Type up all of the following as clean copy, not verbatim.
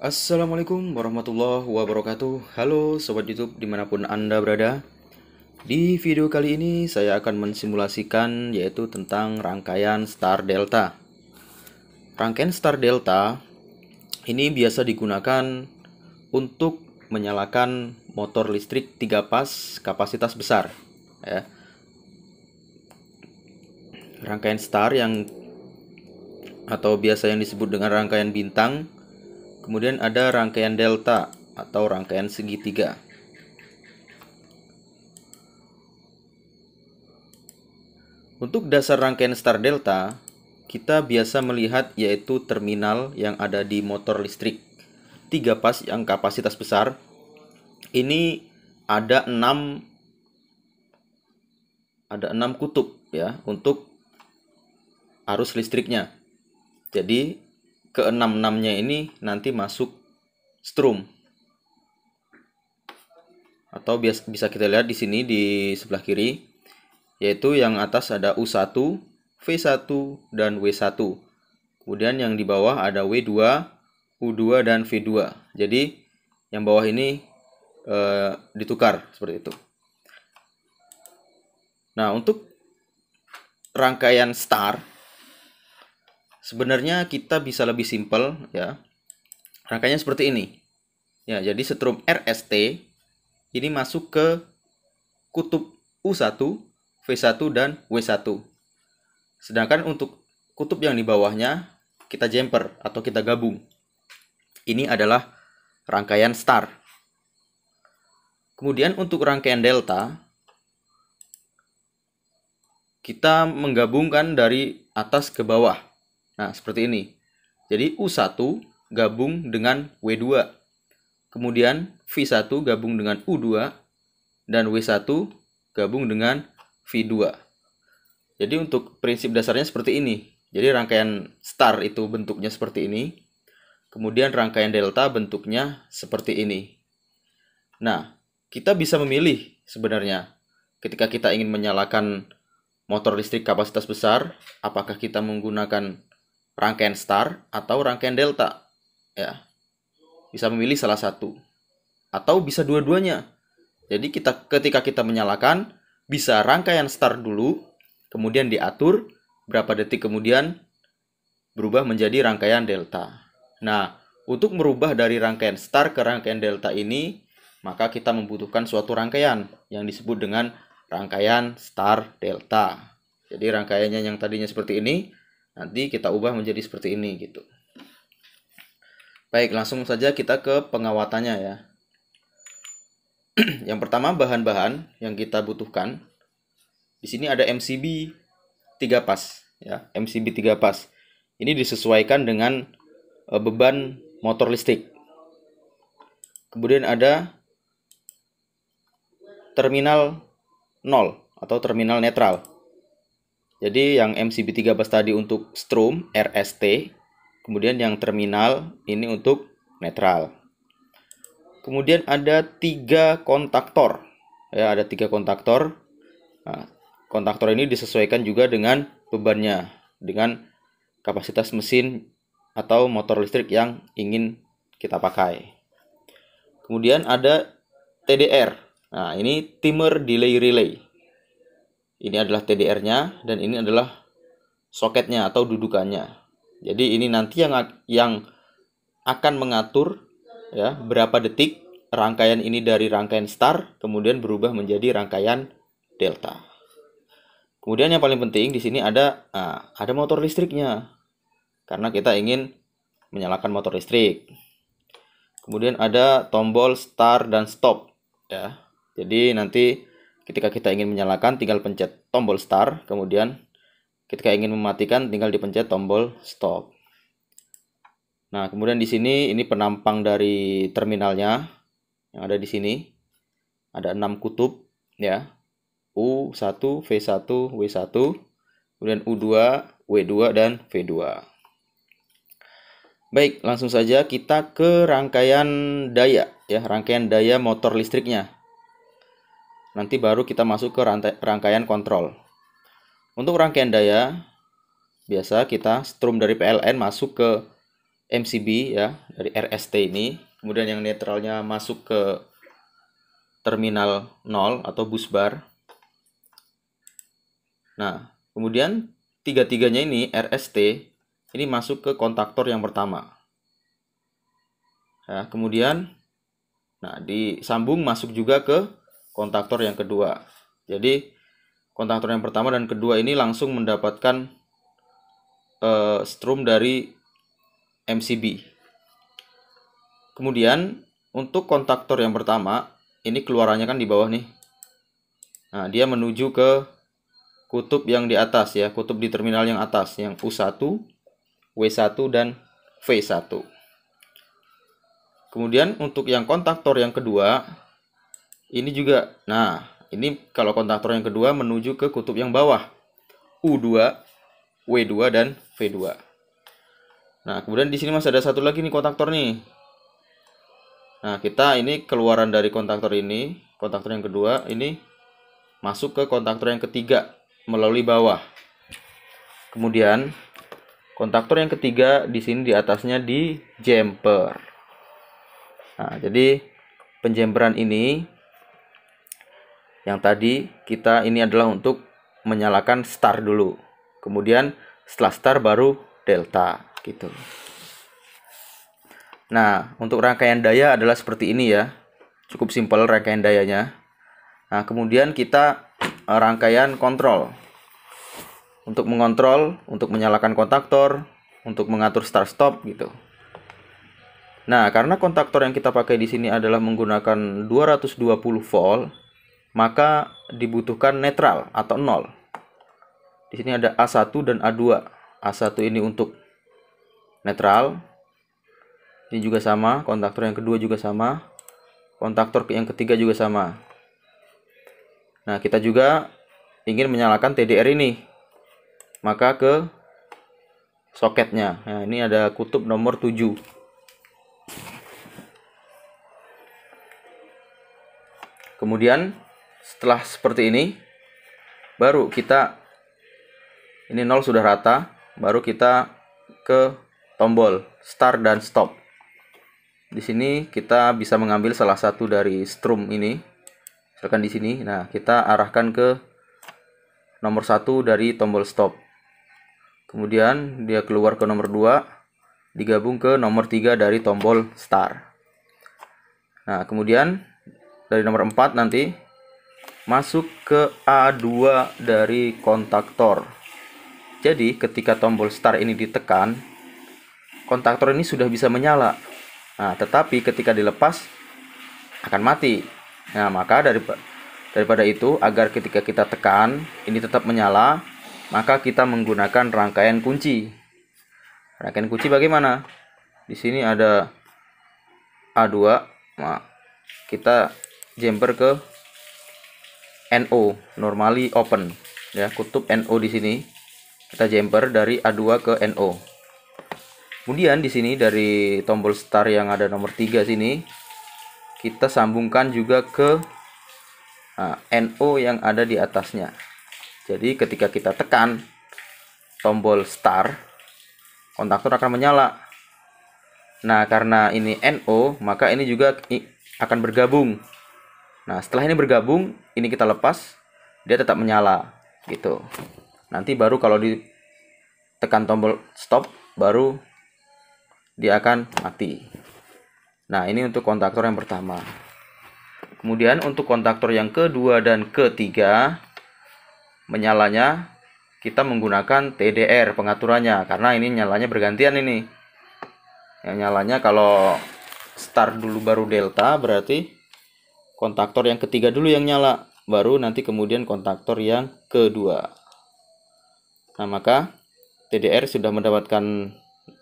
Assalamualaikum warahmatullahi wabarakatuh. Halo Sobat YouTube dimanapun Anda berada. Di video kali ini saya akan mensimulasikan yaitu tentang rangkaian star delta. Rangkaian star delta ini biasa digunakan untuk menyalakan motor listrik 3 pas kapasitas besar ya. Rangkaian star atau biasa yang disebut dengan rangkaian bintang. Kemudian ada rangkaian delta atau rangkaian segitiga. Untuk dasar rangkaian star delta, kita biasa melihat yaitu terminal yang ada di motor listrik 3 pas yang kapasitas besar. Ini ada 6 kutub ya untuk arus listriknya. Jadi ke-6-6-nya ini nanti masuk strum. Atau bisa kita lihat di sini di sebelah kiri, yaitu yang atas ada U1, V1, dan W1. Kemudian yang di bawah ada W2, U2, dan V2. Jadi yang bawah ini ditukar seperti itu. Nah, untuk rangkaian star sebenarnya kita bisa lebih simpel ya. Rangkaiannya seperti ini. Ya, jadi strum RST ini masuk ke kutub U1, V1, dan W1. Sedangkan untuk kutub yang di bawahnya kita jumper atau kita gabung. Ini adalah rangkaian star. Kemudian untuk rangkaian delta kita menggabungkan dari atas ke bawah. Nah, seperti ini. Jadi U1 gabung dengan W2. Kemudian V1 gabung dengan U2 dan W1 gabung dengan V2. Jadi untuk prinsip dasarnya seperti ini. Jadi rangkaian star itu bentuknya seperti ini. Kemudian rangkaian delta bentuknya seperti ini. Nah, kita bisa memilih sebenarnya ketika kita ingin menyalakan motor listrik kapasitas besar, apakah kita menggunakan rangkaian star atau rangkaian delta ya. Bisa memilih salah satu atau bisa dua-duanya. Jadi ketika kita menyalakan bisa rangkaian star dulu, kemudian diatur berapa detik kemudian berubah menjadi rangkaian delta. Nah, untuk merubah dari rangkaian star ke rangkaian delta ini, maka kita membutuhkan suatu rangkaian yang disebut dengan rangkaian star delta. Jadi rangkaiannya yang tadinya seperti ini nanti kita ubah menjadi seperti ini gitu. Baik, langsung saja kita ke pengawatannya ya. Yang pertama bahan-bahan yang kita butuhkan. Di sini ada MCB 3 pas ya, MCB 3 pas. Ini disesuaikan dengan beban motor listrik. Kemudian ada terminal 0 atau terminal netral. Jadi yang MCB 3 pas tadi untuk strum RST, kemudian yang terminal ini untuk netral. Kemudian ada 3 kontaktor. Ya, ada 3 kontaktor. Nah, kontaktor ini disesuaikan juga dengan bebannya, dengan kapasitas mesin atau motor listrik yang ingin kita pakai. Kemudian ada TDR. Nah, ini timer delay relay. Ini adalah TDR-nya dan ini adalah soketnya atau dudukannya. Jadi ini nanti yang akan mengatur ya berapa detik rangkaian ini dari rangkaian star kemudian berubah menjadi rangkaian delta. Kemudian yang paling penting di sini ada motor listriknya. Karena kita ingin menyalakan motor listrik. Kemudian ada tombol start dan stop ya. Jadi nanti ketika kita ingin menyalakan tinggal pencet tombol start, kemudian ketika ingin mematikan tinggal dipencet tombol stop. Nah, kemudian di sini ini penampang dari terminalnya yang ada di sini. Ada 6 kutub ya. U1, V1, W1, kemudian U2, W2 dan V2. Baik, langsung saja kita ke rangkaian daya ya, rangkaian daya motor listriknya. Nanti baru kita masuk ke rangkaian kontrol. Untuk rangkaian daya, biasa kita strum dari PLN masuk ke MCB ya, dari RST ini. Kemudian yang netralnya masuk ke terminal 0 atau bus bar. Nah, kemudian tiga-tiganya ini RST ini masuk ke kontaktor yang pertama. Ya, kemudian disambung masuk juga ke kontaktor yang kedua. Jadi kontaktor yang pertama dan kedua ini langsung mendapatkan strom dari MCB. Kemudian untuk kontaktor yang pertama ini keluarannya kan di bawah nih. Nah, dia menuju ke kutub yang di atas ya, kutub di terminal yang atas, yang U1, W1 dan V1. Kemudian untuk yang kontaktor yang kedua ini juga, nah ini kalau kontaktor yang kedua menuju ke kutub yang bawah, U2, W2 dan V2. Nah, kemudian di sini masih ada satu lagi nih kontaktor nih. Nah, kita ini keluaran dari kontaktor ini, kontaktor yang kedua ini masuk ke kontaktor yang ketiga melalui bawah. Kemudian kontaktor yang ketiga di sini di atasnya di jumper. Nah, jadi penjemperan ini yang tadi kita ini adalah untuk menyalakan start dulu. Kemudian setelah start baru delta gitu. Nah, untuk rangkaian daya adalah seperti ini ya. Cukup simpel rangkaian dayanya. Nah, kemudian kita rangkaian kontrol. Untuk mengontrol, untuk menyalakan kontaktor, untuk mengatur start stop gitu. Nah, karena kontaktor yang kita pakai di sini adalah menggunakan 220 volt, maka dibutuhkan netral atau 0. Di sini ada A1 dan A2. A1 ini untuk netral. Ini juga sama, kontaktor yang kedua juga sama. Kontaktor yang ketiga juga sama. Nah, kita juga ingin menyalakan TDR ini. Maka ke soketnya. Nah, ini ada kutub nomor 7. Kemudian setelah seperti ini, baru kita ini 0 sudah rata, baru kita ke tombol start dan stop. Di sini kita bisa mengambil salah satu dari strum ini. Misalkan di sini. Nah, kita arahkan ke nomor 1 dari tombol stop. Kemudian dia keluar ke nomor 2, digabung ke nomor 3 dari tombol start. Nah, kemudian dari nomor 4 nanti masuk ke A2 dari kontaktor. Jadi ketika tombol start ini ditekan, kontaktor ini sudah bisa menyala. Nah, tetapi ketika dilepas akan mati. Nah, maka daripada itu, agar ketika kita tekan ini tetap menyala, maka kita menggunakan rangkaian kunci. Rangkaian kunci bagaimana? Di sini ada A2. Nah, kita jumper ke NO, normally open. Ya, kutub NO di sini. Kita jumper dari A2 ke NO. Kemudian di sini dari tombol start yang ada nomor 3 sini, kita sambungkan juga ke NO yang ada di atasnya. Jadi ketika kita tekan tombol start, kontaktor akan menyala. Nah, karena ini NO, maka ini juga akan bergabung. Nah, setelah ini bergabung, ini kita lepas, dia tetap menyala gitu. Nanti baru kalau ditekan tombol stop, baru dia akan mati. Nah, ini untuk kontaktor yang pertama. Kemudian untuk kontaktor yang kedua dan ketiga, menyalanya kita menggunakan TDR pengaturannya, karena ini nyalanya bergantian ini. Yang nyalanya kalau start dulu baru delta, berarti kontaktor yang ketiga dulu yang nyala, baru nanti kemudian kontaktor yang kedua. Nah, maka TDR sudah mendapatkan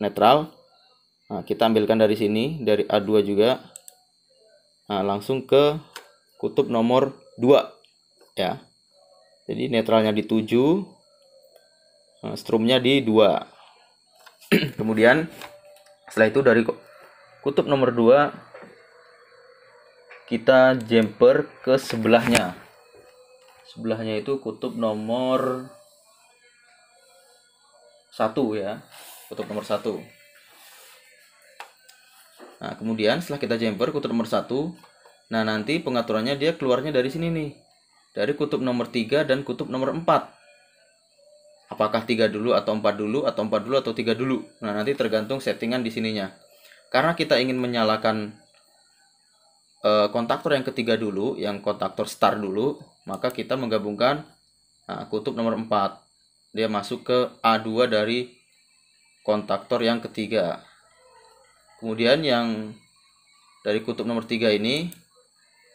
netral. Nah, kita ambilkan dari sini, dari A2 juga. Nah, langsung ke kutub nomor 2 ya. Jadi netralnya di 7, strumnya di 2. Kemudian setelah itu dari kutub nomor 2 kita jumper ke sebelahnya. Sebelahnya itu kutub nomor 1 ya. Kutub nomor 1. Nah, kemudian setelah kita jumper kutub nomor 1, nah nanti pengaturannya dia keluarnya dari sini nih. Dari kutub nomor 3 dan kutub nomor 4. Apakah 3 dulu atau 4 dulu atau 4 dulu atau 3 dulu. Nah, nanti tergantung settingan di sininya. Karena kita ingin menyalakan kontaktor yang ketiga dulu, yang kontaktor start dulu, maka kita menggabungkan kutub nomor 4. Dia masuk ke A2 dari kontaktor yang ketiga. Kemudian yang dari kutub nomor 3 ini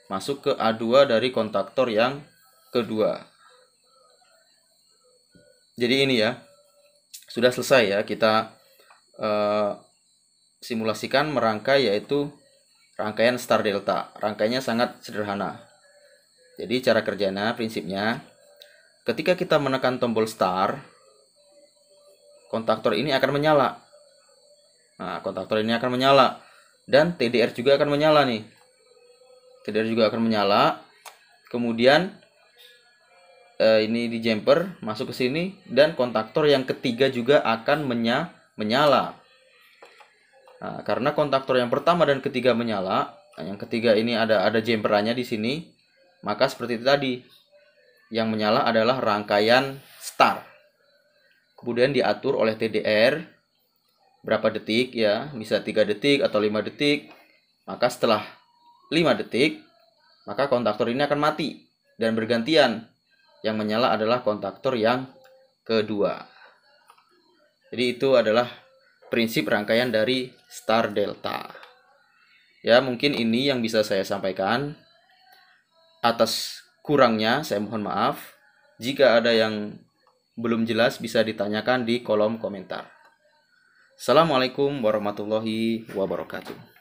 masuk ke A2 dari kontaktor yang kedua. Jadi ini ya, sudah selesai ya kita simulasikan merangkai, yaitu rangkaian star delta. Rangkaiannya sangat sederhana. Jadi cara kerjanya, prinsipnya, ketika kita menekan tombol start, kontaktor ini akan menyala. Nah, kontaktor ini akan menyala. Dan TDR juga akan menyala nih. TDR juga akan menyala. Kemudian ini di jumper masuk ke sini. Dan kontaktor yang ketiga juga akan menyala. Nah, karena kontaktor yang pertama dan ketiga menyala, yang ketiga ini ada jumperannya di sini, maka seperti itu tadi. Yang menyala adalah rangkaian start. Kemudian diatur oleh TDR berapa detik ya, bisa 3 detik atau 5 detik. Maka setelah 5 detik, maka kontaktor ini akan mati dan bergantian. Yang menyala adalah kontaktor yang kedua. Jadi itu adalah prinsip rangkaian dari star delta. Ya, mungkin ini yang bisa saya sampaikan. Atas kurangnya saya mohon maaf. Jika ada yang belum jelas bisa ditanyakan di kolom komentar. Assalamualaikum warahmatullahi wabarakatuh.